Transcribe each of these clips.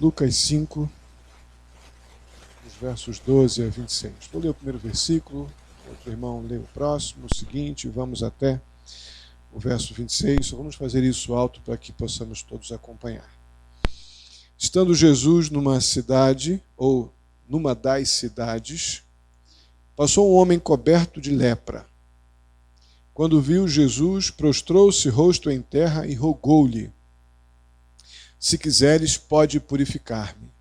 Lucas 5, os versos 12 a 26. Vou ler o primeiro versículo, outro irmão lê o próximo, o seguinte, vamos até o verso 26. Só vamos fazer isso alto para que possamos todos acompanhar. Estando Jesus numa cidade, ou numa das cidades, passou um homem coberto de lepra. Quando viu Jesus, prostrou-se rosto em terra e rogou-lhe: se quiseres, pode purificar-me.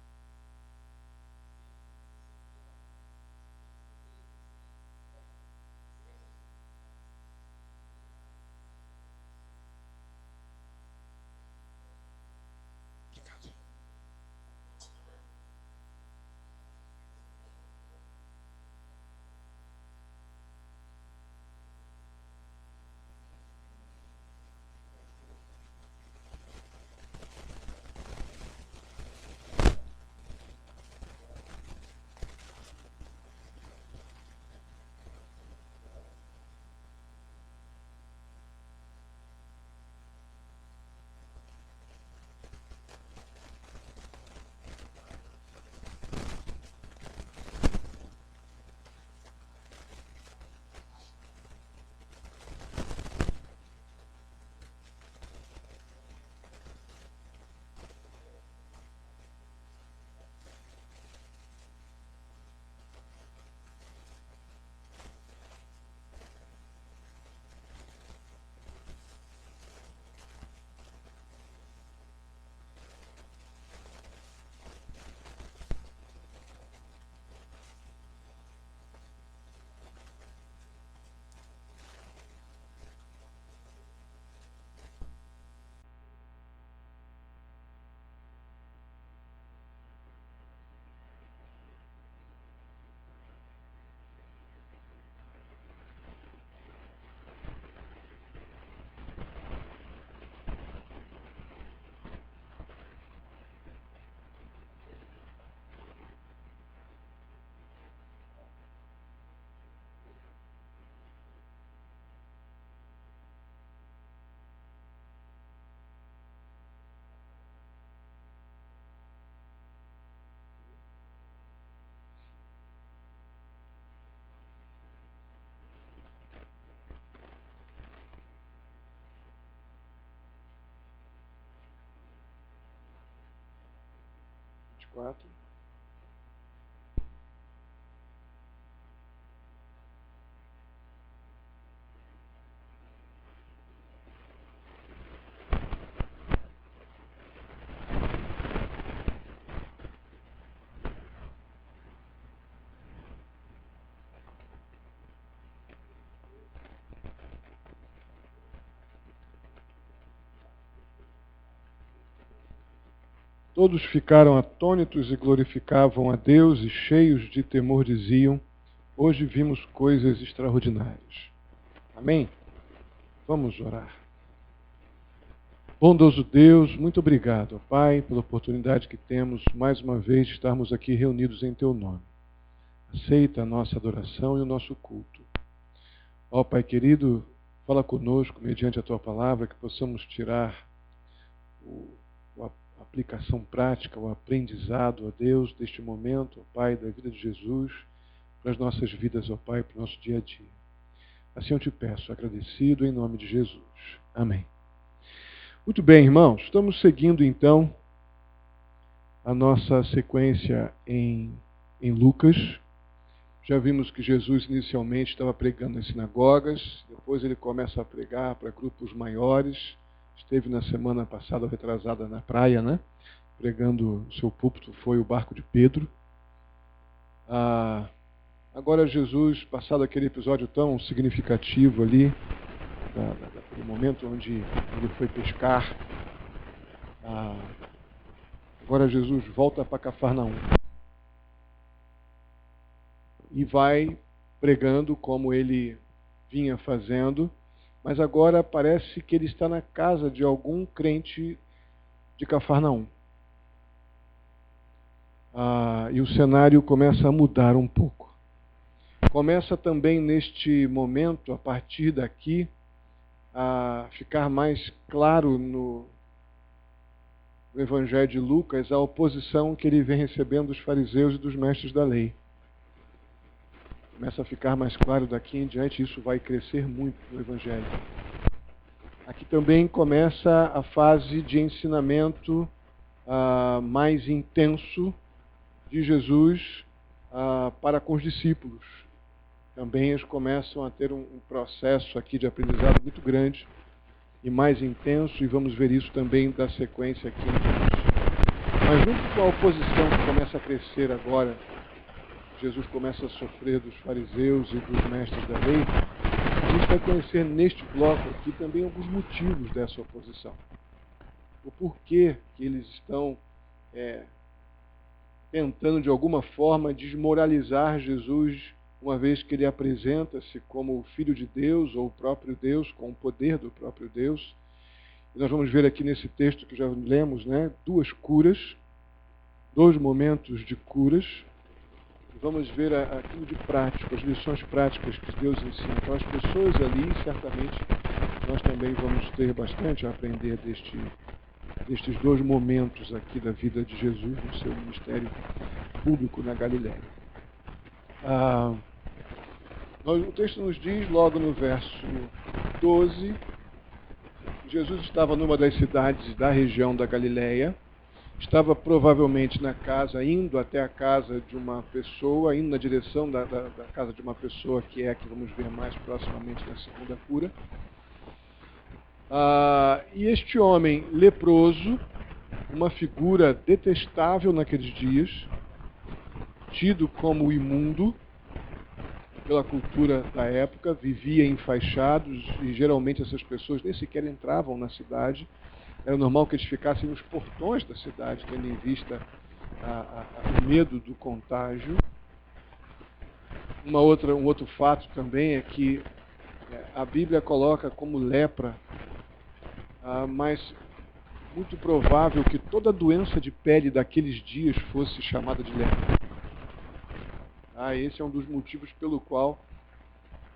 Quatro. Todos ficaram atônitos e glorificavam a Deus, e cheios de temor diziam: hoje vimos coisas extraordinárias. Amém? Vamos orar. Bondoso Deus, muito obrigado, Pai, pela oportunidade que temos mais uma vez de estarmos aqui reunidos em Teu nome. Aceita a nossa adoração e o nosso culto. Ó Pai querido, fala conosco mediante a Tua palavra, que possamos tirar a aplicação prática, o aprendizado, ó Deus, deste momento, ó Pai, da vida de Jesus, para as nossas vidas, ó Pai, para o nosso dia a dia. Assim eu te peço, agradecido em nome de Jesus. Amém. Muito bem, irmãos, estamos seguindo então a nossa sequência em Lucas. Já vimos que Jesus inicialmente estava pregando em sinagogas, depois ele começa a pregar para grupos maiores. Esteve na semana passada, retrasada, na praia, né? Pregando, o seu púlpito foi o barco de Pedro. Agora Jesus, passado aquele episódio tão significativo ali, daquele momento onde ele foi pescar, agora Jesus volta para Cafarnaum e vai pregando como ele vinha fazendo, mas agora parece que ele está na casa de algum crente de Cafarnaum. E o cenário começa a mudar um pouco. Começa também neste momento, a partir daqui, a ficar mais claro no Evangelho de Lucas, a oposição que ele vem recebendo dos fariseus e dos mestres da lei. Começa a ficar mais claro daqui em diante, isso vai crescer muito no Evangelho. Aqui também começa a fase de ensinamento mais intenso de Jesus para com os discípulos. Também eles começam a ter um processo aqui de aprendizado muito grande e mais intenso, e vamos ver isso também da sequência aqui em diante. Mas junto com a oposição que começa a crescer agora, Jesus começa a sofrer dos fariseus e dos mestres da lei, a gente vai conhecer neste bloco aqui também alguns motivos dessa oposição. O porquê que eles estão tentando de alguma forma desmoralizar Jesus, uma vez que ele apresenta-se como o Filho de Deus, ou o próprio Deus, com o poder do próprio Deus. E nós vamos ver aqui nesse texto que já lemos, duas curas, dois momentos de curas. E vamos ver aquilo de prático, as lições práticas que Deus ensina. Então as pessoas ali, certamente, nós também vamos ter bastante a aprender destes dois momentos aqui da vida de Jesus no seu ministério público na Galileia. O texto nos diz, logo no verso 12, Jesus estava numa das cidades da região da Galileia, estava provavelmente na casa, indo até a casa de uma pessoa, indo na direção da casa de uma pessoa que vamos ver mais proximamente na segunda cura. E este homem leproso, uma figura detestável naqueles dias, tido como imundo pela cultura da época, vivia enfaixados e geralmente essas pessoas nem sequer entravam na cidade. Era normal que eles ficassem nos portões da cidade, tendo em vista o medo do contágio. Um outro fato também é que a Bíblia coloca como lepra, mas muito provável que toda doença de pele daqueles dias fosse chamada de lepra. Esse é um dos motivos pelo qual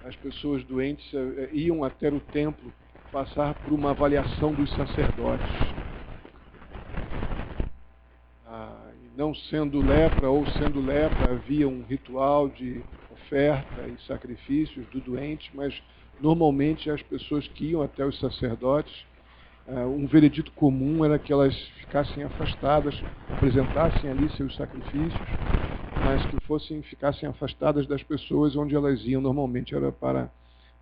as pessoas doentes iam até o templo passar por uma avaliação dos sacerdotes. Não sendo lepra ou sendo lepra, havia um ritual de oferta e sacrifícios do doente, mas normalmente as pessoas que iam até os sacerdotes, um veredito comum era que elas ficassem afastadas, apresentassem ali seus sacrifícios, mas que ficassem afastadas das pessoas onde elas iam. Normalmente era para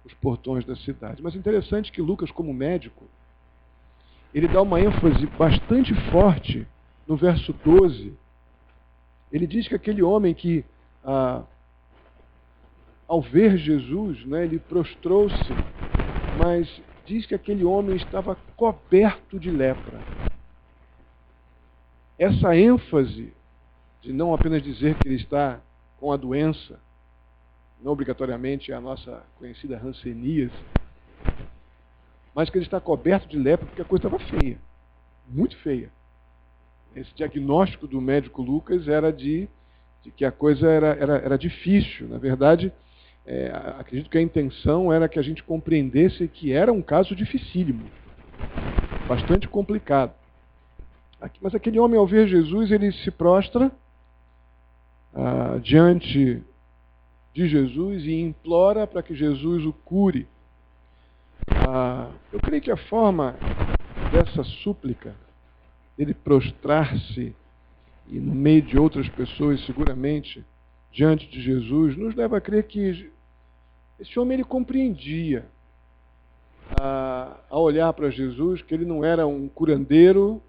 os portões da cidade. Mas interessante que Lucas, como médico, ele dá uma ênfase bastante forte no verso 12. Ele diz que aquele homem que, ao ver Jesus, ele prostrou-se, mas diz que aquele homem estava coberto de lepra. Essa ênfase de não apenas dizer que ele está com a doença, não obrigatoriamente a nossa conhecida hanseníase, mas que ele está coberto de lepra porque a coisa estava feia, muito feia. Esse diagnóstico do médico Lucas era de que a coisa era difícil. Na verdade, acredito que a intenção era que a gente compreendesse que era um caso dificílimo, bastante complicado. Mas aquele homem, ao ver Jesus, ele se prostra diante de Jesus e implora para que Jesus o cure. Eu creio que a forma dessa súplica, ele prostrar-se e no meio de outras pessoas, seguramente, diante de Jesus, nos leva a crer que esse homem ele compreendia, ao olhar para Jesus, que ele não era um curandeiro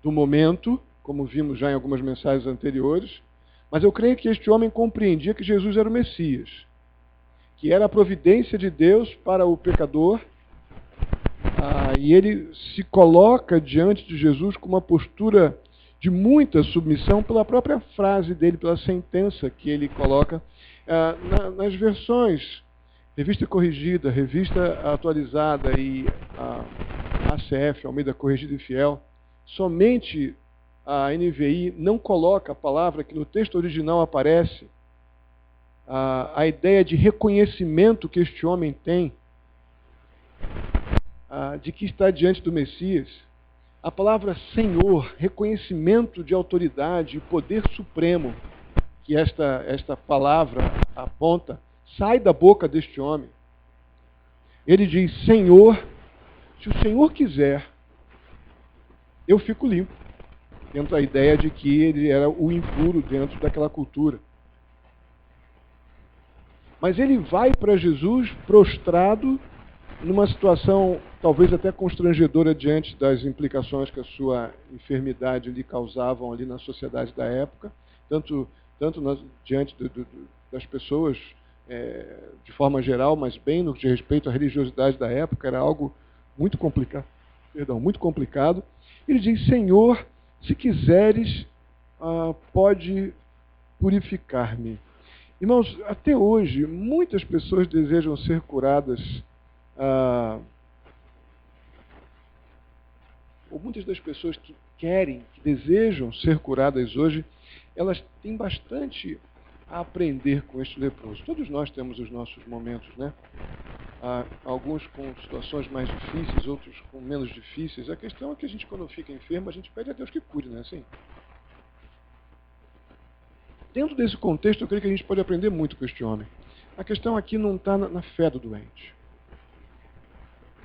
do momento, como vimos já em algumas mensagens anteriores, mas eu creio que este homem compreendia que Jesus era o Messias, que era a providência de Deus para o pecador, e ele se coloca diante de Jesus com uma postura de muita submissão pela própria frase dele, pela sentença que ele coloca nas versões Revista Corrigida, Revista Atualizada e ACF, Almeida Corrigida e Fiel. Somente a NVI não coloca a palavra que no texto original aparece, a ideia de reconhecimento que este homem tem de que está diante do Messias. A palavra Senhor, reconhecimento de autoridade e poder supremo, que esta palavra aponta, sai da boca deste homem. Ele diz, Senhor, se o Senhor quiser, eu fico limpo. Dentro da ideia de que ele era o impuro dentro daquela cultura. Mas ele vai para Jesus prostrado, numa situação talvez até constrangedora diante das implicações que a sua enfermidade lhe causavam ali na sociedade da época, tanto diante das pessoas de forma geral, mas bem no que diz respeito à religiosidade da época, era algo muito complicado. Muito complicado. Ele diz, Senhor, se quiseres, pode purificar-me. Irmãos, até hoje, muitas pessoas desejam ser curadas, ou muitas das pessoas que desejam ser curadas hoje, elas têm bastante a aprender com este leproso. Todos nós temos os nossos momentos, né? Alguns com situações mais difíceis, outros com menos difíceis. A questão é que a gente, quando fica enfermo, a gente pede a Deus que cure, não é assim? Dentro desse contexto, eu creio que a gente pode aprender muito com este homem. A questão aqui não está na fé do doente.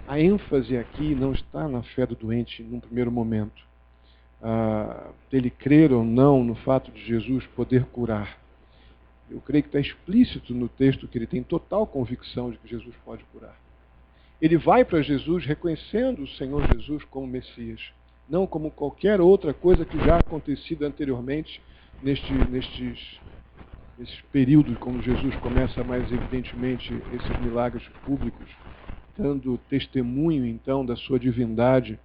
A ênfase aqui não está na fé do doente num primeiro momento. Dele crer ou não no fato de Jesus poder curar. Eu creio que está explícito no texto que ele tem total convicção de que Jesus pode curar. Ele vai para Jesus reconhecendo o Senhor Jesus como Messias, não como qualquer outra coisa que já acontecido anteriormente nesses períodos, quando Jesus começa mais evidentemente esses milagres públicos, dando testemunho então da sua divindade,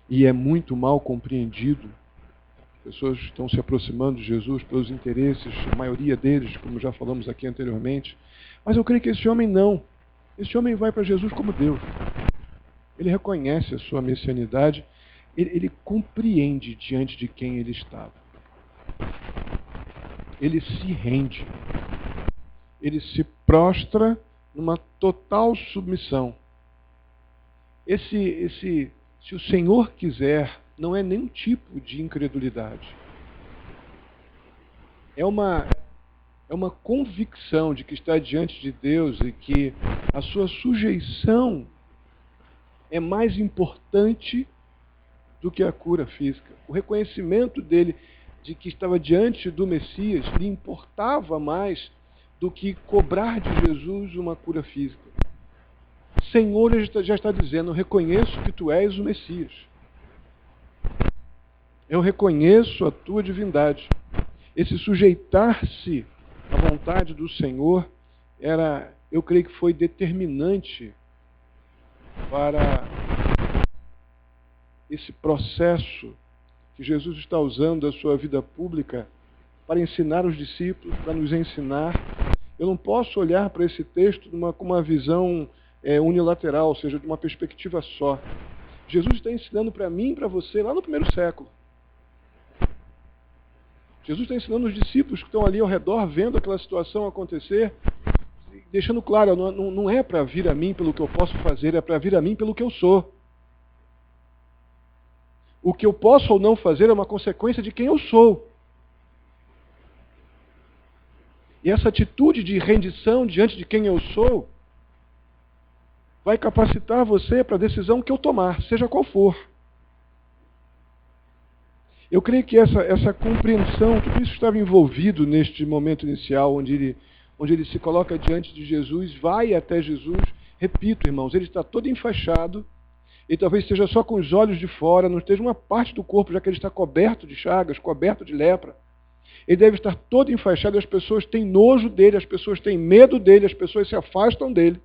e é muito mal compreendido. Pessoas estão se aproximando de Jesus pelos interesses, a maioria deles, como já falamos aqui anteriormente. Mas eu creio que esse homem não. Esse homem vai para Jesus como Deus. Ele reconhece a sua messianidade, ele compreende diante de quem ele estava. Ele se rende. Ele se prostra numa total submissão. Se o Senhor quiser, não é nenhum tipo de incredulidade. É uma convicção de que está diante de Deus e que a sua sujeição é mais importante do que a cura física. O reconhecimento dele de que estava diante do Messias lhe importava mais do que cobrar de Jesus uma cura física. Senhor, ele já está dizendo, eu reconheço que tu és o Messias. Eu reconheço a tua divindade. Esse sujeitar-se à vontade do Senhor eu creio que foi determinante para esse processo que Jesus está usando da sua vida pública para ensinar os discípulos, para nos ensinar. Eu não posso olhar para esse texto com uma visão unilateral, ou seja, de uma perspectiva só. Jesus está ensinando para mim e para você lá no primeiro século. Jesus está ensinando os discípulos que estão ali ao redor, vendo aquela situação acontecer, deixando claro, não é para vir a mim pelo que eu posso fazer, é para vir a mim pelo que eu sou. O que eu posso ou não fazer é uma consequência de quem eu sou. E essa atitude de rendição diante de quem eu sou vai capacitar você para a decisão que eu tomar, seja qual for. Eu creio que essa compreensão, tudo isso estava envolvido neste momento inicial, onde ele se coloca diante de Jesus, vai até Jesus. Repito, irmãos, ele está todo enfaixado, ele talvez esteja só com os olhos de fora, não esteja uma parte do corpo, já que ele está coberto de chagas, coberto de lepra. Ele deve estar todo enfaixado, as pessoas têm nojo dele, as pessoas têm medo dele, as pessoas se afastam dele.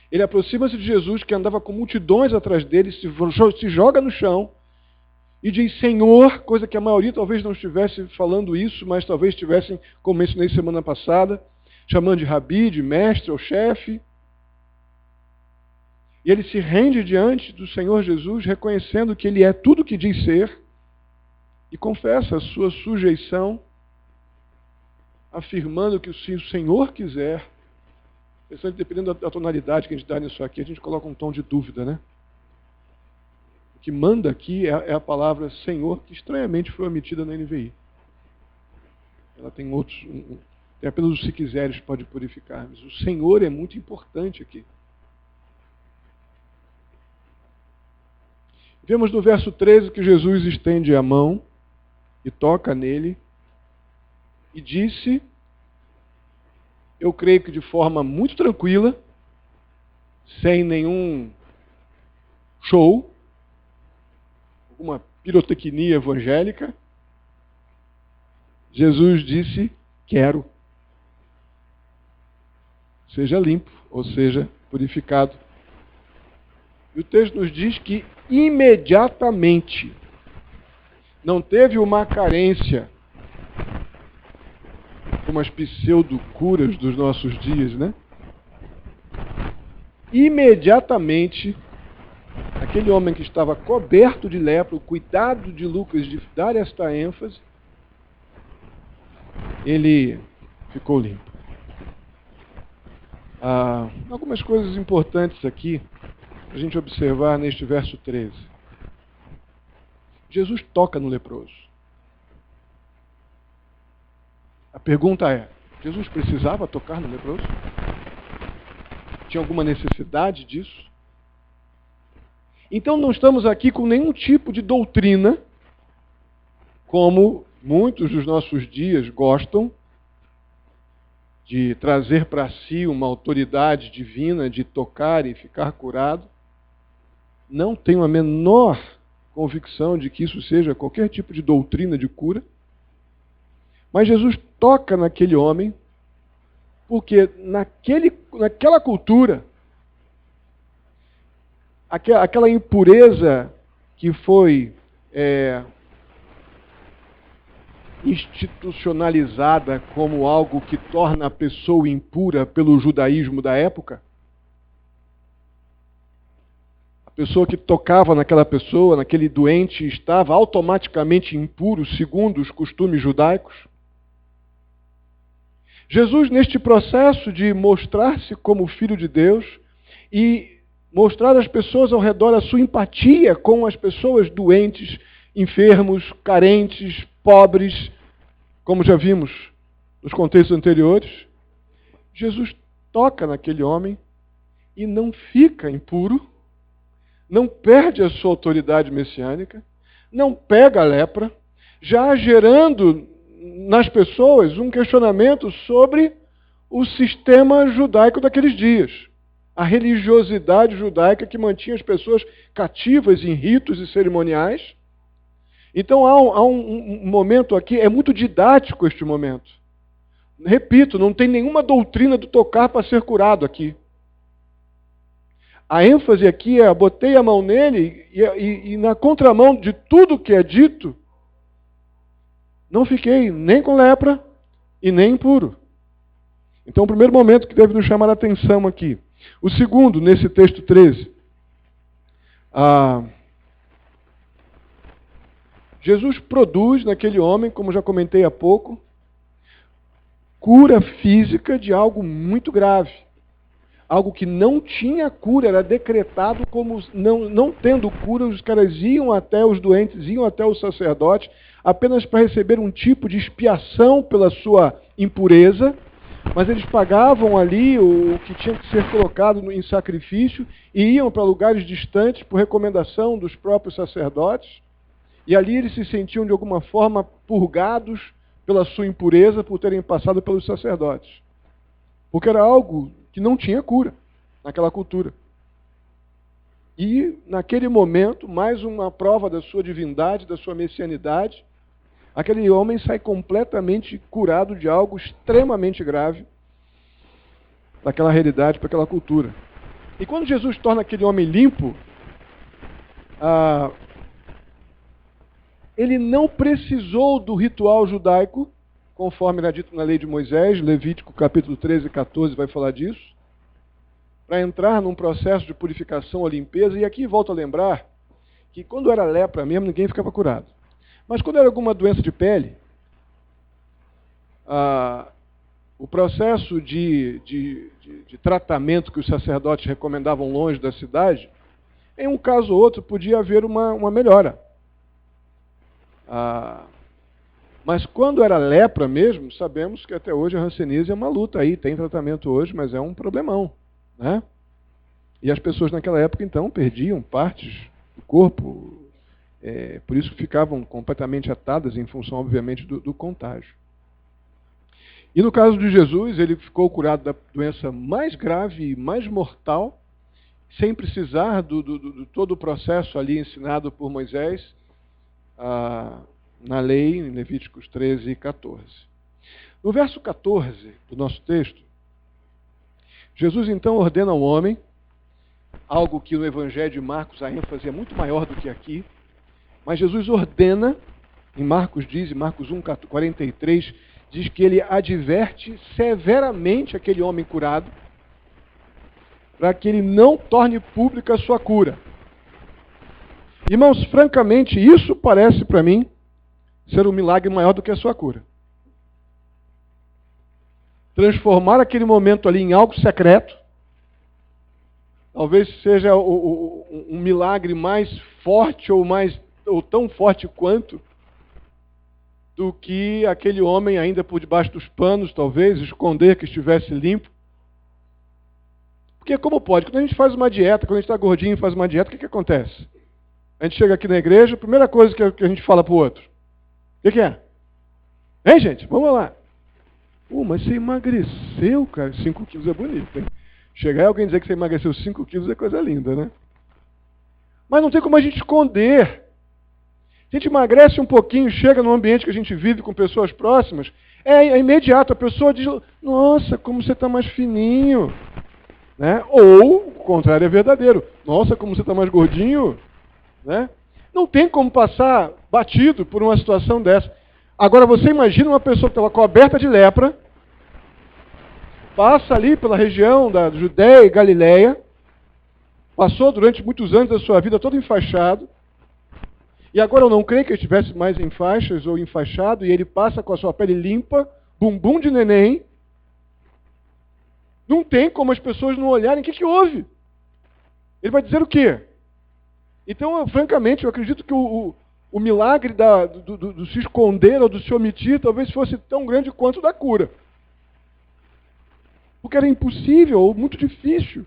Ele aproxima-se de Jesus, que andava com multidões atrás dele, se joga no chão, e diz, Senhor, coisa que a maioria talvez não estivesse falando isso, mas talvez estivessem, como mencionei semana passada, chamando de rabi, de mestre ou chefe. E ele se rende diante do Senhor Jesus, reconhecendo que ele é tudo o que diz ser, e confessa a sua sujeição, afirmando que se o Senhor quiser, dependendo da tonalidade que a gente dá nisso aqui, a gente coloca um tom de dúvida, né? O que manda aqui é a palavra Senhor, que estranhamente foi omitida na NVI. Ela tem outros, tem apenas o se quiseres pode purificar, mas o Senhor é muito importante aqui. Vemos no verso 13 que Jesus estende a mão e toca nele e disse, eu creio que de forma muito tranquila, sem nenhum show, alguma pirotecnia evangélica, Jesus disse, quero. Seja limpo, ou seja, purificado. E o texto nos diz que imediatamente não teve uma carência, como as pseudo-curas dos nossos dias, né? Imediatamente, aquele homem que estava coberto de lepra, o cuidado de Lucas de dar esta ênfase, ele ficou limpo. Algumas coisas importantes aqui, para a gente observar neste verso 13. Jesus toca no leproso. A pergunta é, Jesus precisava tocar no leproso? Tinha alguma necessidade disso? Então não estamos aqui com nenhum tipo de doutrina, como muitos dos nossos dias gostam, de trazer para si uma autoridade divina, de tocar e ficar curado. Não tenho a menor convicção de que isso seja qualquer tipo de doutrina de cura. Mas Jesus toca naquele homem, porque naquela cultura, aquela impureza que foi institucionalizada como algo que torna a pessoa impura pelo judaísmo da época, a pessoa que tocava naquela pessoa, naquele doente, estava automaticamente impuro, segundo os costumes judaicos. Jesus, neste processo de mostrar-se como Filho de Deus e mostrar às pessoas ao redor a sua empatia com as pessoas doentes, enfermos, carentes, pobres, como já vimos nos contextos anteriores, Jesus toca naquele homem e não fica impuro, não perde a sua autoridade messiânica, não pega a lepra, já gerando nas pessoas um questionamento sobre o sistema judaico daqueles dias. A religiosidade judaica que mantinha as pessoas cativas em ritos e cerimoniais. Então há um momento aqui, é muito didático este momento. Repito, não tem nenhuma doutrina do tocar para ser curado aqui. A ênfase aqui é, botei a mão nele e na contramão de tudo que é dito, não fiquei nem com lepra e nem impuro. Então, o primeiro momento que deve nos chamar a atenção aqui. O segundo, nesse texto 13. Jesus produz naquele homem, como já comentei há pouco, cura física de algo muito grave. Algo que não tinha cura, era decretado como não tendo cura, os caras iam até os doentes, iam até o sacerdote, apenas para receber um tipo de expiação pela sua impureza, mas eles pagavam ali o que tinha que ser colocado em sacrifício e iam para lugares distantes por recomendação dos próprios sacerdotes, e ali eles se sentiam de alguma forma purgados pela sua impureza por terem passado pelos sacerdotes. Porque era algo que não tinha cura naquela cultura. E, naquele momento, mais uma prova da sua divindade, da sua messianidade, aquele homem sai completamente curado de algo extremamente grave daquela realidade, para aquela cultura. E quando Jesus torna aquele homem limpo, ele não precisou do ritual judaico, conforme era dito na lei de Moisés, Levítico capítulo 13 e 14 vai falar disso, para entrar num processo de purificação ou limpeza. E aqui volto a lembrar que quando era lepra mesmo, ninguém ficava curado. Mas quando era alguma doença de pele, o processo de tratamento que os sacerdotes recomendavam longe da cidade Em um caso ou outro podia haver uma melhora. Mas quando era lepra mesmo, sabemos que até hoje a hanseníase é uma luta aí, tem tratamento hoje, mas é um problemão, né? E as pessoas naquela época, então, perdiam partes do corpo, por isso ficavam completamente atadas em função, obviamente, do contágio. E no caso de Jesus, ele ficou curado da doença mais grave e mais mortal, sem precisar do todo o processo ali ensinado por Moisés na lei, em Levíticos 13 e 14. No verso 14 do nosso texto, Jesus então ordena ao homem, algo que no Evangelho de Marcos a ênfase é muito maior do que aqui, mas Jesus ordena, em Marcos diz, em Marcos 1, 43, diz que ele adverte severamente aquele homem curado, para que ele não torne pública a sua cura. Irmãos, francamente, isso parece para mim ser um milagre maior do que a sua cura. Transformar aquele momento ali em algo secreto, talvez seja um milagre mais forte ou tão forte quanto do que aquele homem ainda por debaixo dos panos, talvez, esconder que estivesse limpo. Porque como pode? Quando a gente faz uma dieta, quando a gente está gordinho e faz uma dieta, o que acontece? A gente chega aqui na igreja, a primeira coisa que a gente fala para o outro, o que é? Hein, gente? Vamos lá. Mas você emagreceu, cara. 5 quilos é bonito, hein? Chegar e alguém dizer que você emagreceu 5 quilos é coisa linda, né? Mas não tem como a gente esconder. A gente emagrece um pouquinho, chega no ambiente que a gente vive com pessoas próximas, é imediato. A pessoa diz, nossa, como você está mais fininho. Né? Ou, o contrário é verdadeiro. Nossa, como você está mais gordinho. Né? Não tem como passar batido por uma situação dessa. Agora, você imagina uma pessoa que estava coberta de lepra, passa ali pela região da Judéia e Galileia, passou durante muitos anos da sua vida todo enfaixado, e agora eu não creio que ele estivesse mais em faixas ou enfaixado, e ele passa com a sua pele limpa, bumbum de neném. Não tem como as pessoas não olharem. O que houve? Ele vai dizer o quê? Então, francamente, eu acredito que o milagre do se esconder ou do se omitir talvez fosse tão grande quanto o da cura. Porque era impossível ou muito difícil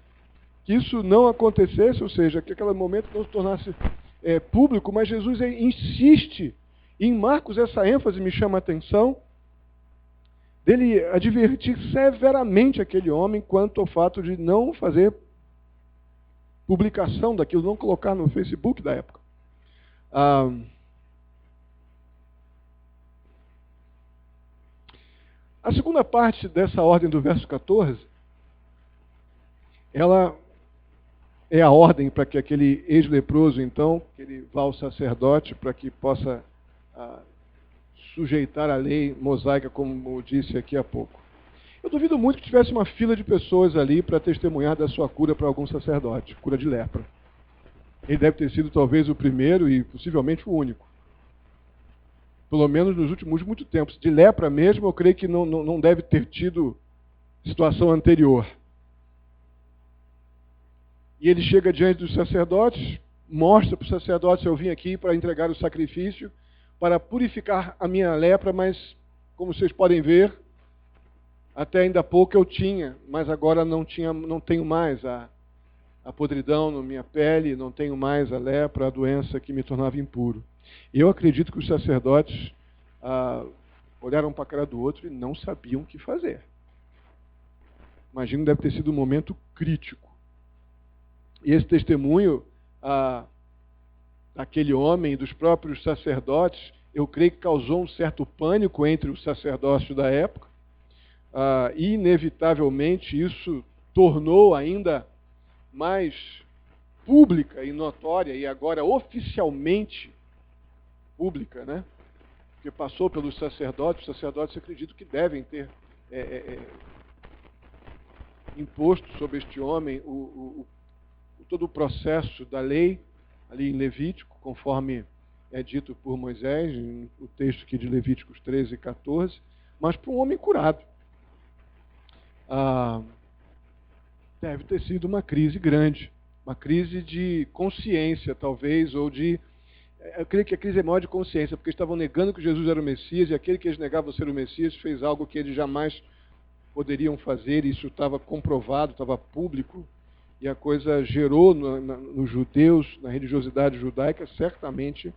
que isso não acontecesse, ou seja, que aquele momento não se tornasse público, mas Jesus insiste. E em Marcos essa ênfase me chama a atenção, dele advertir severamente aquele homem quanto ao fato de não fazer publicação daquilo, não colocar no Facebook da época. A segunda parte dessa ordem do verso 14, ela é a ordem para que aquele ex-leproso, então, que ele vá ao sacerdote para que possa sujeitar a lei mosaica, como eu disse aqui há pouco. Eu duvido muito que tivesse uma fila de pessoas ali para testemunhar da sua cura para algum sacerdote, cura de lepra. Ele deve ter sido talvez o primeiro e possivelmente o único. Pelo menos nos últimos muito tempos. De lepra mesmo, eu creio que não deve ter tido situação anterior. E ele chega diante dos sacerdotes, mostra para os sacerdotes, eu vim aqui para entregar o sacrifício, para purificar a minha lepra, mas, como vocês podem ver, até ainda há pouco eu tinha, mas agora não tenho mais a podridão na minha pele, não tenho mais a lepra, a doença que me tornava impuro. E eu acredito que os sacerdotes olharam para a cara do outro e não sabiam o que fazer. Imagino que deve ter sido um momento crítico. E esse testemunho daquele homem e dos próprios sacerdotes, eu creio que causou um certo pânico entre os sacerdotes da época. E, inevitavelmente, isso tornou ainda mais pública e notória, e agora oficialmente pública, né? Porque passou pelos sacerdotes, os sacerdotes acredito que devem ter imposto sobre este homem todo o processo da lei, ali em Levítico, conforme é dito por Moisés, o texto aqui de Levíticos 13 e 14, mas para um homem curado. Deve ter sido uma crise grande. Uma crise de consciência, talvez, ou de... Eu creio que a crise é maior de consciência, porque estavam negando que Jesus era o Messias, e aquele que eles negavam ser o Messias fez algo que eles jamais poderiam fazer, e isso estava comprovado, estava público, e a coisa gerou nos judeus, na religiosidade judaica, certamente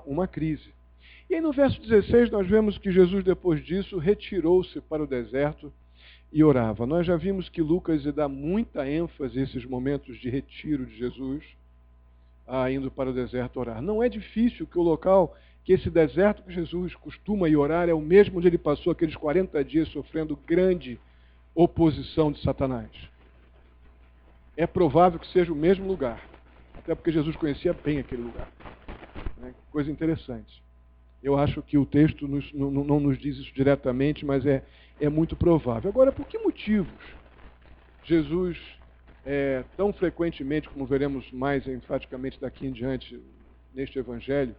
uma crise. E aí no verso 16 nós vemos que Jesus, depois disso, retirou-se para o deserto e orava. Nós já vimos que Lucas dá muita ênfase a esses momentos de retiro de Jesus, indo para o deserto orar. Não é difícil que o local, que esse deserto que Jesus costuma ir orar, é o mesmo onde ele passou aqueles 40 dias sofrendo grande oposição de Satanás. É provável que seja o mesmo lugar, até porque Jesus conhecia bem aquele lugar. Coisa interessante. Eu acho que o texto não nos diz isso diretamente, mas é muito provável. Agora, por que motivos Jesus, tão frequentemente, como veremos mais enfaticamente daqui em diante neste Evangelho,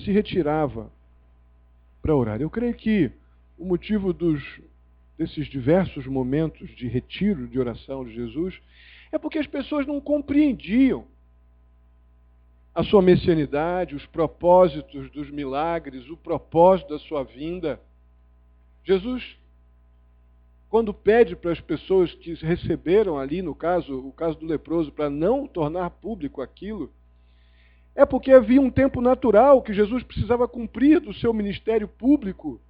se retirava para orar? Eu creio que o motivo desses diversos momentos de retiro, de oração de Jesus, é porque as pessoas não compreendiam a sua messianidade, os propósitos dos milagres, o propósito da sua vinda. Jesus, quando pede para as pessoas que receberam ali, no caso, o caso do leproso, para não tornar público aquilo, é porque havia um tempo natural que Jesus precisava cumprir do seu ministério público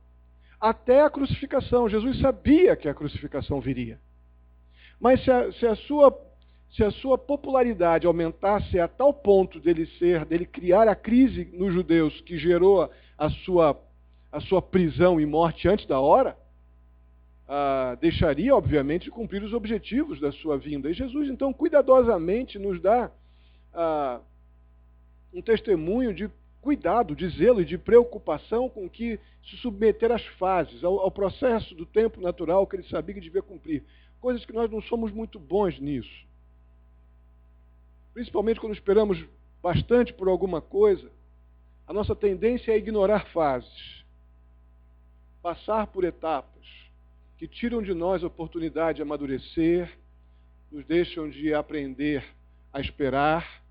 até a crucificação. Jesus sabia que a crucificação viria. Mas se a sua popularidade aumentasse a tal ponto dele criar a crise nos judeus que gerou a sua prisão e morte antes da hora, deixaria, obviamente, de cumprir os objetivos da sua vinda. E Jesus, então, cuidadosamente nos dá um testemunho de cuidado, de zelo e de preocupação com que se submeter às fases, ao processo do tempo natural que ele sabia que devia cumprir. Coisas que nós não somos muito bons nisso. Principalmente quando esperamos bastante por alguma coisa, a nossa tendência é ignorar fases, passar por etapas que tiram de nós a oportunidade de amadurecer, nos deixam de aprender a esperar,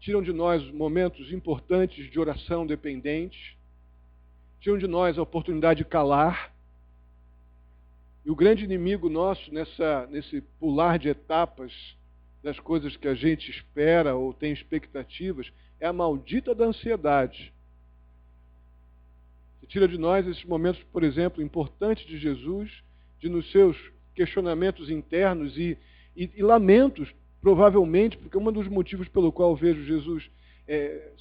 tiram de nós momentos importantes de oração dependente, tiram de nós a oportunidade de calar. E o grande inimigo nosso nesse pular de etapas das coisas que a gente espera ou tem expectativas é a maldita da ansiedade. Que tira de nós esses momentos, por exemplo, importantes de Jesus, de nos seus questionamentos internos e lamentos, provavelmente, porque um dos motivos pelo qual eu vejo Jesus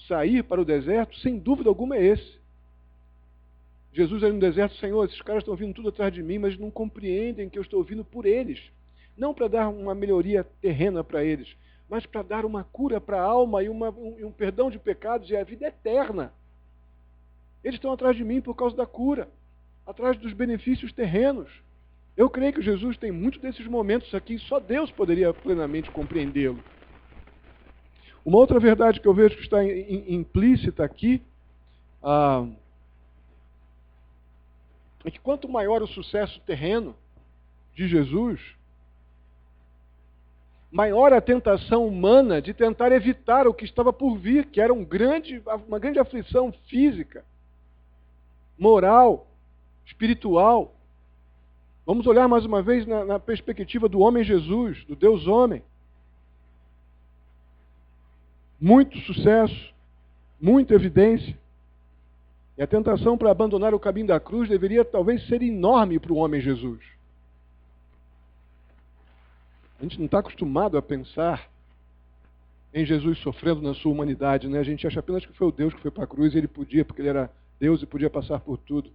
sair para o deserto, sem dúvida alguma, é esse. Jesus aí no deserto: Senhor, esses caras estão vindo tudo atrás de mim, mas não compreendem que eu estou vindo por eles. Não para dar uma melhoria terrena para eles, mas para dar uma cura para a alma e um perdão de pecados e a vida eterna. Eles estão atrás de mim por causa da cura, atrás dos benefícios terrenos. Eu creio que Jesus tem muitos desses momentos aqui, só Deus poderia plenamente compreendê-lo. Uma outra verdade que eu vejo que está implícita aqui, é que quanto maior o sucesso terreno de Jesus, maior a tentação humana de tentar evitar o que estava por vir, que era uma grande aflição física, moral, espiritual. Vamos olhar mais uma vez na perspectiva do homem Jesus, do Deus homem. Muito sucesso, muita evidência. E a tentação para abandonar o caminho da cruz deveria talvez ser enorme para o homem Jesus. A gente não está acostumado a pensar em Jesus sofrendo na sua humanidade, né? A gente acha apenas que foi o Deus que foi para a cruz e ele podia, porque ele era Deus e podia passar por tudo.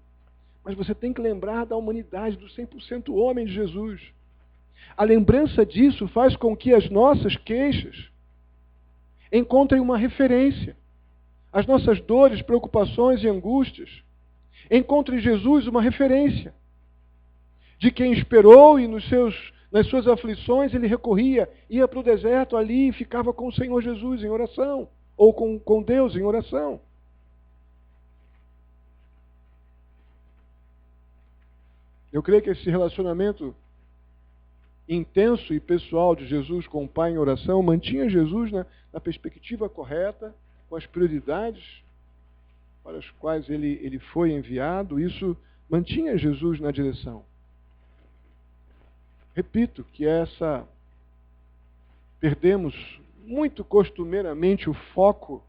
Mas você tem que lembrar da humanidade, do 100% homem de Jesus. A lembrança disso faz com que as nossas queixas encontrem uma referência. As nossas dores, preocupações e angústias encontrem em Jesus uma referência de quem esperou e nas suas aflições ele ia para o deserto ali e ficava com o Senhor Jesus em oração, ou com Deus em oração. Eu creio que esse relacionamento intenso e pessoal de Jesus com o Pai em oração mantinha Jesus na perspectiva correta, com as prioridades para as quais ele foi enviado. Isso mantinha Jesus na direção. Repito que perdemos muito costumeiramente o foco,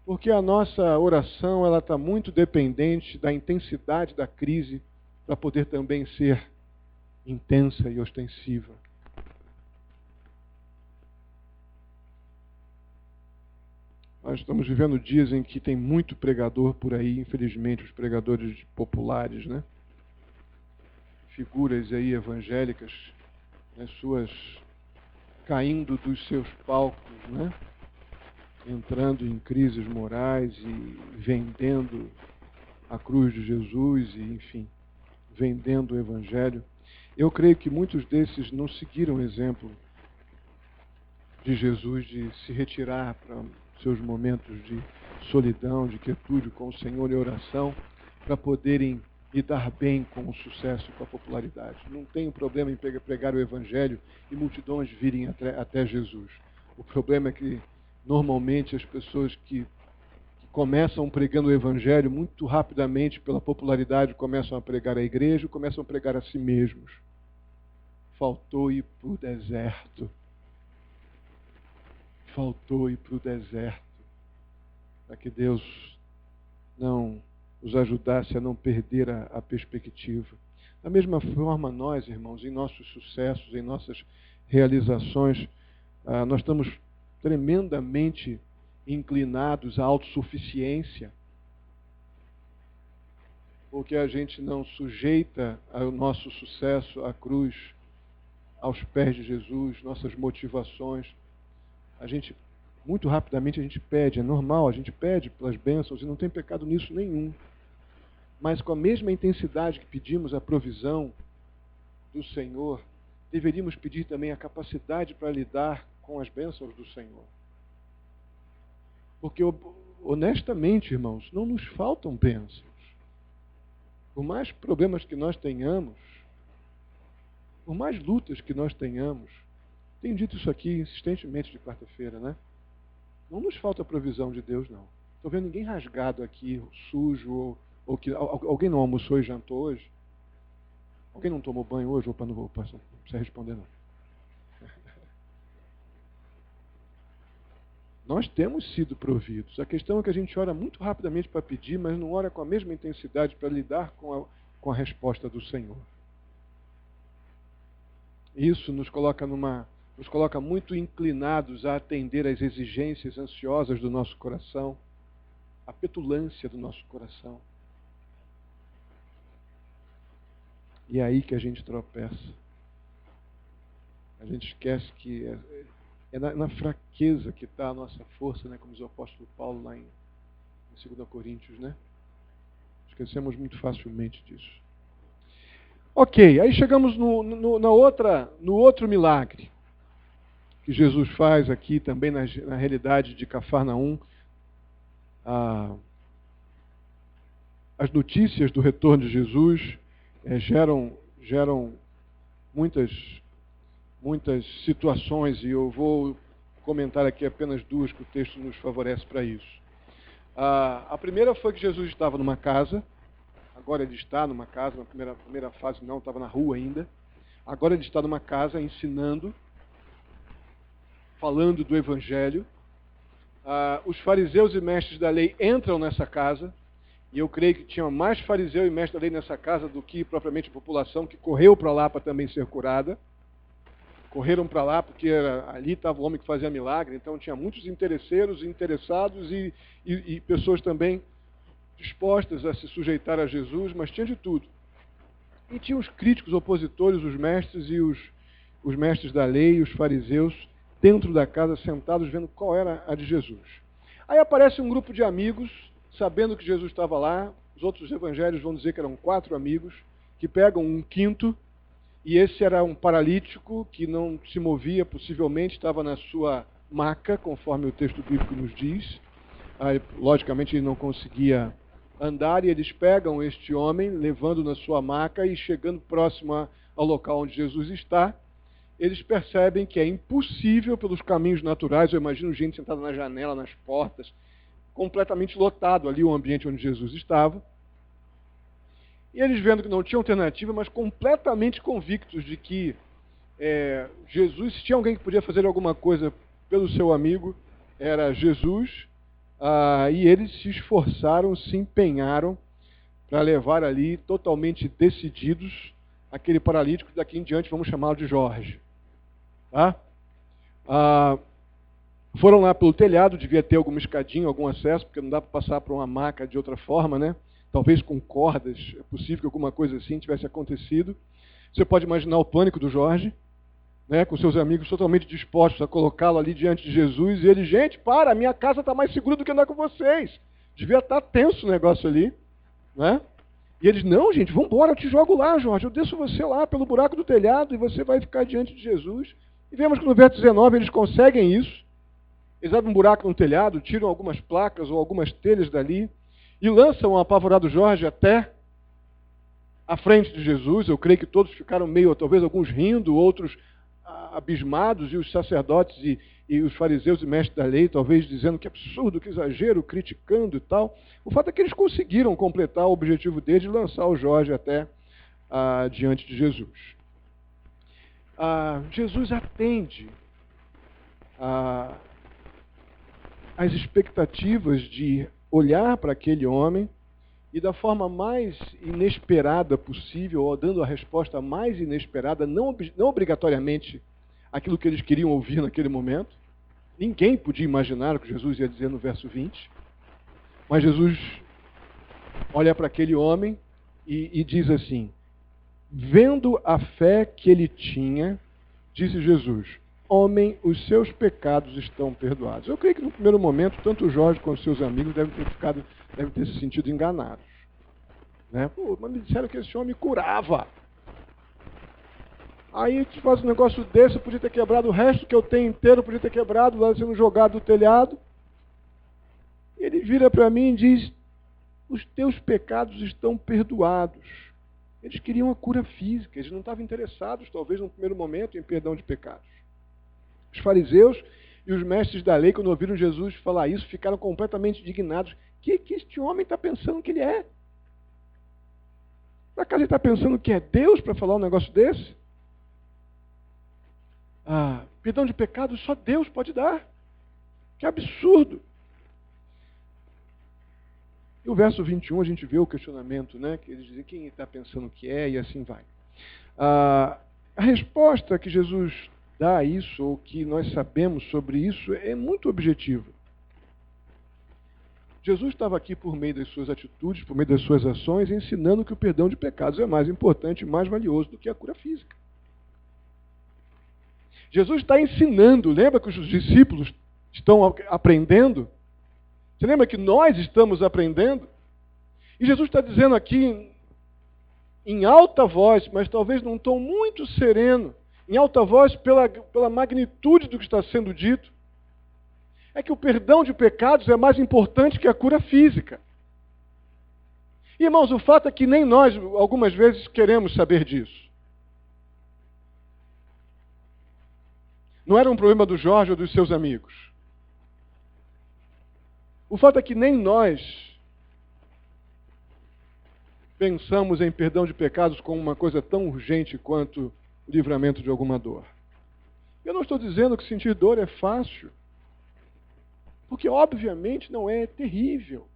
porque a nossa oração ela está muito dependente da intensidade da crise para poder também ser intensa e ostensiva. Nós estamos vivendo dias em que tem muito pregador por aí, infelizmente, os pregadores populares, né? Figuras aí evangélicas, né? Suas caindo dos seus palcos, né? Entrando em crises morais e vendendo a cruz de Jesus e, enfim, vendendo o Evangelho. Eu creio que muitos desses não seguiram o exemplo de Jesus de se retirar para seus momentos de solidão, de quietude com o Senhor e oração, para poderem lidar bem com o sucesso e com a popularidade. Não tem problema em pregar o Evangelho e multidões virem até Jesus. O problema é que, normalmente, as pessoas que começam pregando o Evangelho, muito rapidamente, pela popularidade, começam a pregar a igreja, começam a pregar a si mesmos. Faltou ir para o deserto. Faltou ir para o deserto. Para que Deus não nos ajudasse a não perder a perspectiva. Da mesma forma, nós, irmãos, em nossos sucessos, em nossas realizações, nós estamos tremendamente inclinados à autossuficiência, porque a gente não sujeita o nosso sucesso à cruz, aos pés de Jesus, nossas motivações. Muito rapidamente a gente pede, é normal, a gente pede pelas bênçãos e não tem pecado nisso nenhum. Mas com a mesma intensidade que pedimos a provisão do Senhor, deveríamos pedir também a capacidade para lidar com as bênçãos do Senhor. Porque, honestamente, irmãos, não nos faltam bênçãos. Por mais problemas que nós tenhamos, por mais lutas que nós tenhamos, tenho dito isso aqui insistentemente de quarta-feira, né? Não nos falta a provisão de Deus, não. Estou vendo ninguém rasgado aqui, sujo, ou que alguém não almoçou e jantou hoje? Alguém não tomou banho hoje? Opa, não precisa responder, não. Nós temos sido providos. A questão é que a gente ora muito rapidamente para pedir, mas não ora com a mesma intensidade para lidar com a resposta do Senhor. Isso nos coloca muito inclinados a atender às exigências ansiosas do nosso coração, a petulância do nosso coração. E é aí que a gente tropeça. A gente esquece que é na fraqueza que está a nossa força, né? Como diz o apóstolo Paulo lá em 2 Coríntios, né? Esquecemos muito facilmente disso. Ok, aí chegamos no outro milagre que Jesus faz aqui também na realidade de Cafarnaum. As notícias do retorno de Jesus geram muitas situações, e eu vou comentar aqui apenas duas que o texto nos favorece para isso. A primeira foi que Jesus estava numa casa. Agora ele está numa casa, na primeira fase não, estava na rua ainda. Agora ele está numa casa ensinando, falando do Evangelho. Os fariseus e mestres da lei entram nessa casa, e eu creio que tinha mais fariseu e mestre da lei nessa casa do que propriamente a população, que correu para lá para também ser curada. Correram para lá porque ali estava o homem que fazia milagre, então tinha muitos interesseiros, interessados e pessoas também dispostas a se sujeitar a Jesus, mas tinha de tudo. E tinha os críticos opositores, os mestres e os mestres da lei, os fariseus, dentro da casa, sentados, vendo qual era a de Jesus. Aí aparece um grupo de amigos, sabendo que Jesus estava lá. Os outros evangelhos vão dizer que eram 4 amigos, que pegam um quinto, e esse era um paralítico que não se movia, possivelmente estava na sua maca, conforme o texto bíblico nos diz. Aí, logicamente ele não conseguia andar, e eles pegam este homem, levando na sua maca e chegando próximo ao local onde Jesus está, eles percebem que é impossível pelos caminhos naturais. Eu imagino gente sentada na janela, nas portas, completamente lotado ali o ambiente onde Jesus estava. E eles vendo que não tinha alternativa, mas completamente convictos de que Jesus, se tinha alguém que podia fazer alguma coisa pelo seu amigo, era Jesus. E eles se esforçaram, se empenharam para levar ali, totalmente decididos, aquele paralítico. Daqui em diante vamos chamá-lo de Jorge. Tá? Foram lá pelo telhado, devia ter alguma escadinha, algum acesso, porque não dá para passar por uma maca de outra forma, né? Talvez com cordas, é possível que alguma coisa assim tivesse acontecido. Você pode imaginar o pânico do Jorge, né? Com seus amigos totalmente dispostos a colocá-lo ali diante de Jesus, e ele, gente, a minha casa está mais segura do que andar com vocês. Devia estar tenso o negócio ali, né? E eles, não, gente, vamos embora, eu te jogo lá, Jorge, eu desço você lá pelo buraco do telhado e você vai ficar diante de Jesus. E vemos que no verso 19 eles conseguem isso. Eles abrem um buraco no telhado, tiram algumas placas ou algumas telhas dali e lançam o apavorado Jorge até à frente de Jesus. Eu creio que todos ficaram meio, talvez alguns rindo, outros abismados, e os sacerdotes e os fariseus e mestres da lei, talvez dizendo que absurdo, que exagero, criticando e tal. O fato é que eles conseguiram completar o objetivo deles de lançar o Jorge até diante de Jesus. Jesus atende as expectativas de olhar para aquele homem e da forma mais inesperada possível, ou dando a resposta mais inesperada, não obrigatoriamente aquilo que eles queriam ouvir naquele momento. Ninguém podia imaginar o que Jesus ia dizer no verso 20. Mas Jesus olha para aquele homem e diz assim: vendo a fé que ele tinha, disse Jesus: homem, os seus pecados estão perdoados. Eu creio que no primeiro momento, tanto o Jorge quanto os seus amigos devem ter se sentido enganados. Né? Pô, mas me disseram que esse homem curava. Aí te faz um negócio desse, eu podia ter quebrado o resto que eu tenho inteiro, eu podia ter quebrado lá sendo jogado do telhado. E ele vira para mim e diz: os teus pecados estão perdoados. Eles queriam a cura física, eles não estavam interessados, talvez, no primeiro momento, em perdão de pecados. Os fariseus e os mestres da lei, quando ouviram Jesus falar isso, ficaram completamente indignados. O que este homem está pensando que ele é? Será que ele está pensando que é Deus para falar um negócio desse? Perdão de pecados só Deus pode dar. Que absurdo! E o verso 21 a gente vê o questionamento, né? Que eles dizem quem está pensando que é, e assim vai. A resposta que Jesus dá a isso, ou que nós sabemos sobre isso, é muito objetiva. Jesus estava aqui por meio das suas atitudes, por meio das suas ações, ensinando que o perdão de pecados é mais importante e mais valioso do que a cura física. Jesus está ensinando, lembra que os discípulos estão aprendendo? Você lembra que nós estamos aprendendo? E Jesus está dizendo aqui, em alta voz, mas talvez num tom muito sereno, em alta voz pela magnitude do que está sendo dito, é que o perdão de pecados é mais importante que a cura física. Irmãos, o fato é que nem nós, algumas vezes, queremos saber disso. Não era um problema do Jorge ou dos seus amigos. O fato é que nem nós pensamos em perdão de pecados como uma coisa tão urgente quanto o livramento de alguma dor. Eu não estou dizendo que sentir dor é fácil, porque obviamente não é, terrível.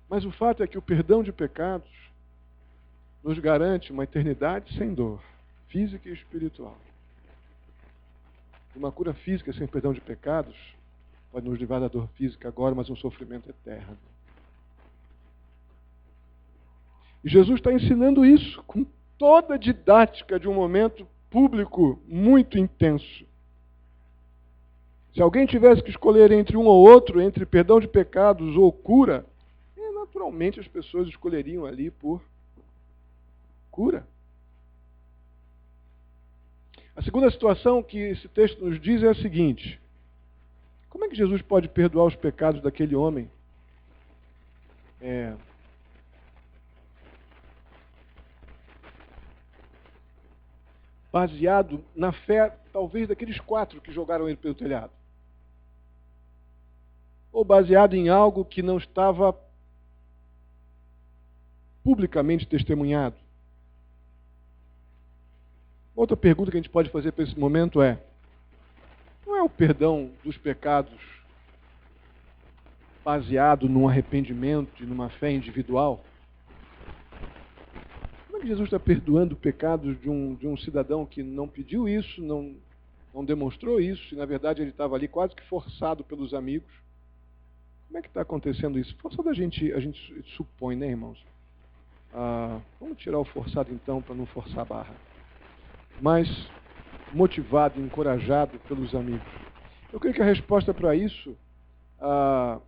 Mas o fato é que o perdão de pecados nos garante uma eternidade sem dor, física e espiritual. Uma cura física sem perdão de pecados pode nos livrar da dor física agora, mas um sofrimento eterno. E Jesus está ensinando isso com toda a didática de um momento público muito intenso. Se alguém tivesse que escolher entre um ou outro, entre perdão de pecados ou cura, naturalmente as pessoas escolheriam ali por cura. A segunda situação que esse texto nos diz é a seguinte: como é que Jesus pode perdoar os pecados daquele homem baseado na fé, talvez, daqueles 4 que jogaram ele pelo telhado. Ou baseado em algo que não estava publicamente testemunhado. Outra pergunta que a gente pode fazer para esse momento é: não é o perdão dos pecados baseado num arrependimento e numa fé individual? Como é que Jesus está perdoando pecados de um cidadão que não pediu isso, não demonstrou isso, e na verdade ele estava ali quase que forçado pelos amigos? Como é que está acontecendo isso? Forçado a gente supõe, né, irmãos? Vamos tirar o forçado então, para não forçar a barra. Mas motivado, encorajado pelos amigos. Eu creio que a resposta para isso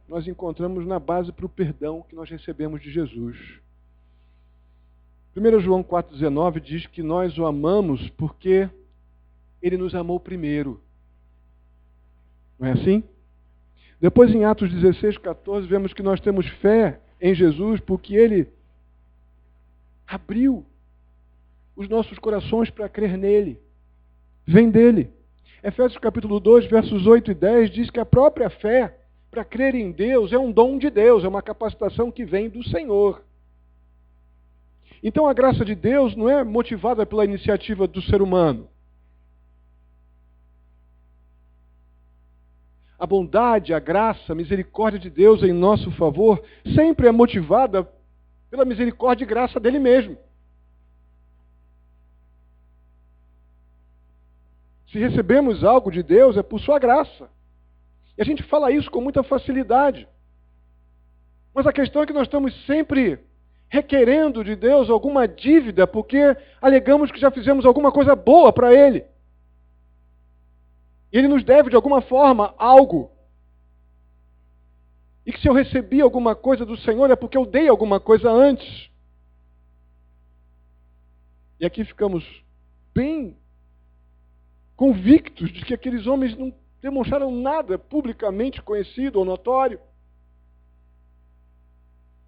nós encontramos na base para o perdão que nós recebemos de Jesus. 1 João 4,19 diz que nós o amamos porque ele nos amou primeiro. Não é assim? Depois em Atos 16,14 vemos que nós temos fé em Jesus porque ele abriu os nossos corações para crer nele. Vem dele. Efésios capítulo 2, versos 8 e 10 diz que a própria fé para crer em Deus é um dom de Deus, é uma capacitação que vem do Senhor. Então a graça de Deus não é motivada pela iniciativa do ser humano. A bondade, a graça, a misericórdia de Deus em nosso favor sempre é motivada pela misericórdia e graça dele mesmo. Se recebemos algo de Deus, é por sua graça. E a gente fala isso com muita facilidade. Mas a questão é que nós estamos sempre requerendo de Deus alguma dívida, porque alegamos que já fizemos alguma coisa boa para Ele. E Ele nos deve, de alguma forma, algo. E que se eu recebi alguma coisa do Senhor, é porque eu dei alguma coisa antes. E aqui ficamos bem convictos de que aqueles homens não demonstraram nada publicamente conhecido ou notório.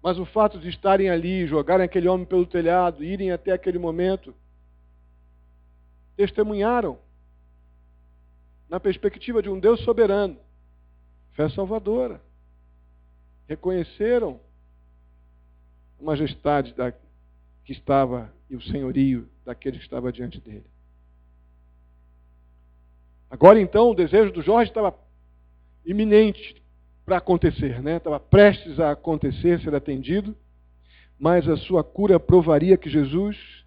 Mas o fato de estarem ali, jogarem aquele homem pelo telhado, irem até aquele momento, testemunharam na perspectiva de um Deus soberano, fé salvadora. Reconheceram a majestade que estava e o senhorio daquele que estava diante dele. Agora então o desejo do Jorge estava iminente para acontecer, né? Estava prestes a acontecer, ser atendido, mas a sua cura provaria que Jesus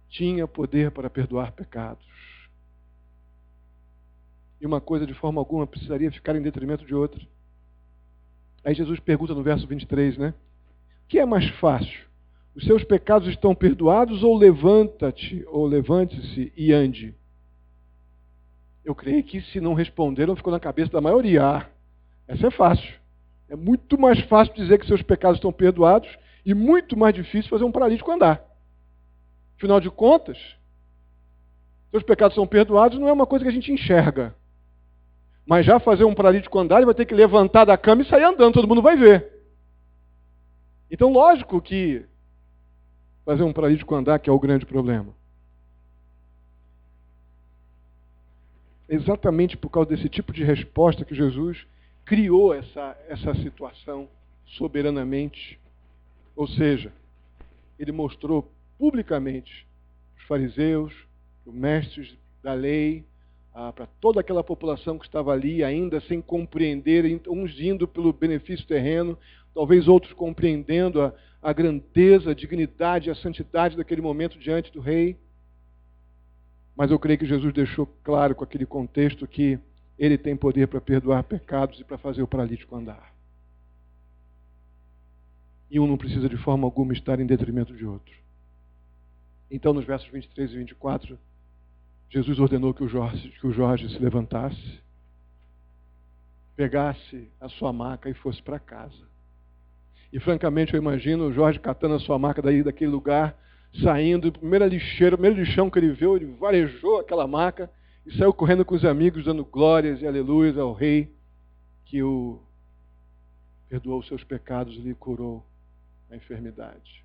tinha poder para perdoar pecados. E uma coisa de forma alguma precisaria ficar em detrimento de outra. Aí Jesus pergunta no verso 23, né? O que é mais fácil? Os seus pecados estão perdoados ou levanta-te, ou levante-se e ande? Eu creio que se não responderam, ficou na cabeça da maioria. Essa é fácil. É muito mais fácil dizer que seus pecados estão perdoados e muito mais difícil fazer um paralítico andar. Afinal de contas, seus pecados são perdoados não é uma coisa que a gente enxerga. Mas já fazer um paralítico andar, ele vai ter que levantar da cama e sair andando, todo mundo vai ver. Então, lógico que fazer um paralítico andar que é o grande problema. Exatamente por causa desse tipo de resposta que Jesus criou essa situação soberanamente. Ou seja, ele mostrou publicamente os fariseus, os mestres da lei, para toda aquela população que estava ali, ainda sem compreender, uns indo pelo benefício terreno, talvez outros compreendendo a grandeza, a dignidade, a santidade daquele momento diante do rei. Mas eu creio que Jesus deixou claro com aquele contexto que ele tem poder para perdoar pecados e para fazer o paralítico andar. E um não precisa de forma alguma estar em detrimento de outro. Então, nos versos 23 e 24, Jesus ordenou que o Jorge se levantasse, pegasse a sua maca e fosse para casa. E francamente eu imagino o Jorge catando a sua maca daquele lugar, saindo, primeiro lixão que ele viu, ele varejou aquela maca e saiu correndo com os amigos, dando glórias e aleluias ao rei que o perdoou os seus pecados e lhe curou a enfermidade.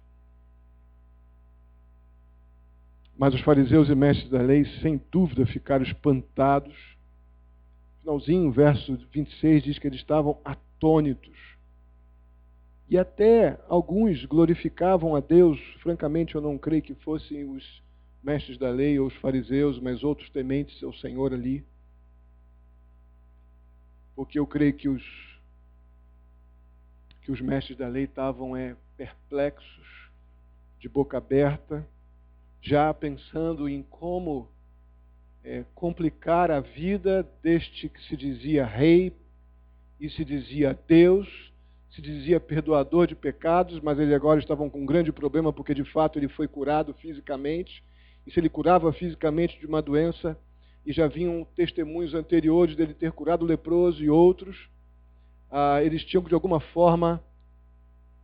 Mas os fariseus e mestres da lei, sem dúvida, ficaram espantados. Finalzinho, verso 26, diz que eles estavam atônitos. E até alguns glorificavam a Deus. Francamente, eu não creio que fossem os mestres da lei ou os fariseus, mas outros tementes ao Senhor ali. Porque eu creio que os mestres da lei estavam perplexos, de boca aberta, já pensando em como complicar a vida deste que se dizia rei e se dizia Deus, se dizia perdoador de pecados, mas ele agora estava com um grande problema porque de fato ele foi curado fisicamente. E se ele curava fisicamente de uma doença, e já vinham testemunhos anteriores dele ter curado o leproso e outros, eles tinham que de alguma forma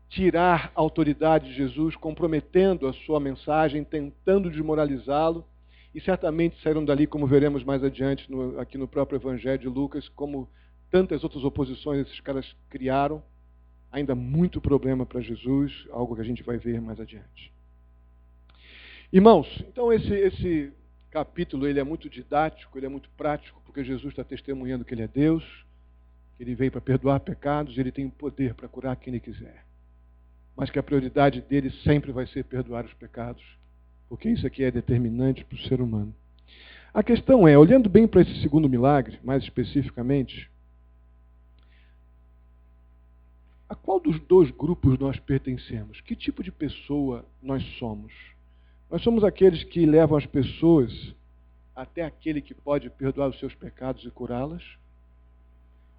tirar a autoridade de Jesus, comprometendo a sua mensagem, tentando desmoralizá-lo, e certamente saíram dali, como veremos mais adiante aqui no próprio Evangelho de Lucas, como tantas outras oposições esses caras criaram. Ainda muito problema para Jesus, algo que a gente vai ver mais adiante. Irmãos, então esse capítulo ele é muito didático, ele é muito prático, porque Jesus está testemunhando que ele é Deus, que ele veio para perdoar pecados, ele tem o poder para curar quem ele quiser. Mas que a prioridade dele sempre vai ser perdoar os pecados, porque isso aqui é determinante para o ser humano. A questão é, olhando bem para esse segundo milagre, mais especificamente, a qual dos dois grupos nós pertencemos? Que tipo de pessoa nós somos? Nós somos aqueles que levam as pessoas até aquele que pode perdoar os seus pecados e curá-las?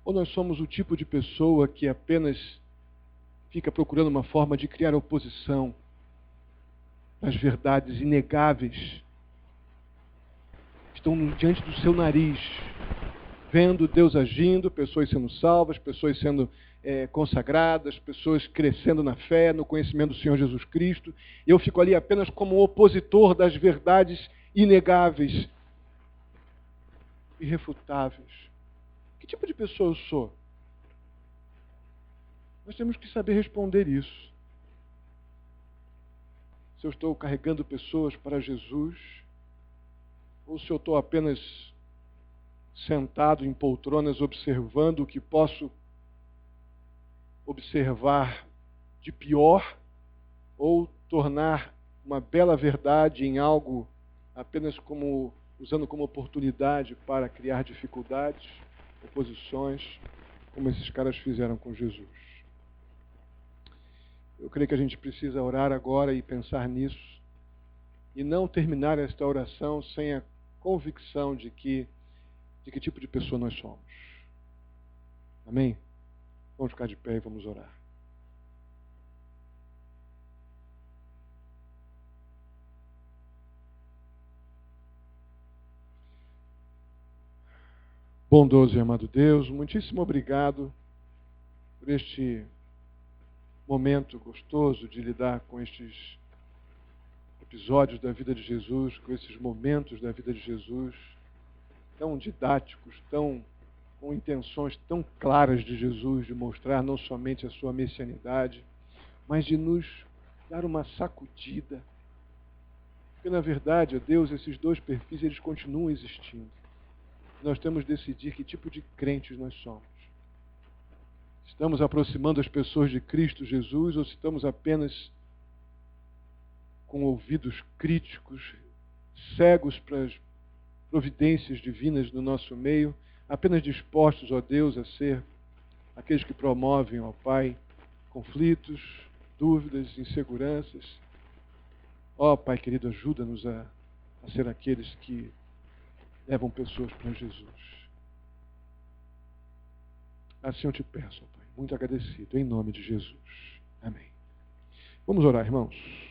Ou nós somos o tipo de pessoa que apenas fica procurando uma forma de criar oposição às verdades inegáveis que estão diante do seu nariz, vendo Deus agindo, pessoas sendo salvas, pessoas sendo consagradas, pessoas crescendo na fé, no conhecimento do Senhor Jesus Cristo. Eu fico ali apenas como opositor das verdades inegáveis, irrefutáveis. Que tipo de pessoa eu sou? Nós temos que saber responder isso. Se eu estou carregando pessoas para Jesus, ou se eu estou apenas sentado em poltronas observando o que posso observar de pior, ou tornar uma bela verdade em algo apenas usando como oportunidade para criar dificuldades, oposições, como esses caras fizeram com Jesus. Eu creio que a gente precisa orar agora e pensar nisso, e não terminar esta oração sem a convicção de que tipo de pessoa nós somos. Amém? Vamos ficar de pé e vamos orar. Bondoso e amado Deus, muitíssimo obrigado por este momento gostoso de lidar com estes episódios da vida de Jesus, com esses momentos da vida de Jesus, tão didáticos, com intenções tão claras de Jesus, de mostrar não somente a sua messianidade, mas de nos dar uma sacudida. Porque, na verdade, ó Deus, esses dois perfis, eles continuam existindo. Nós temos de decidir que tipo de crentes nós somos. Estamos aproximando as pessoas de Cristo Jesus ou estamos apenas com ouvidos críticos, cegos para as providências divinas no nosso meio, apenas dispostos, ó Deus, a ser aqueles que promovem, ó Pai, conflitos, dúvidas, inseguranças. Ó Pai querido, ajuda-nos a ser aqueles que levam pessoas para Jesus. Assim eu te peço, ó Pai, muito agradecido, em nome de Jesus. Amém. Vamos orar, irmãos.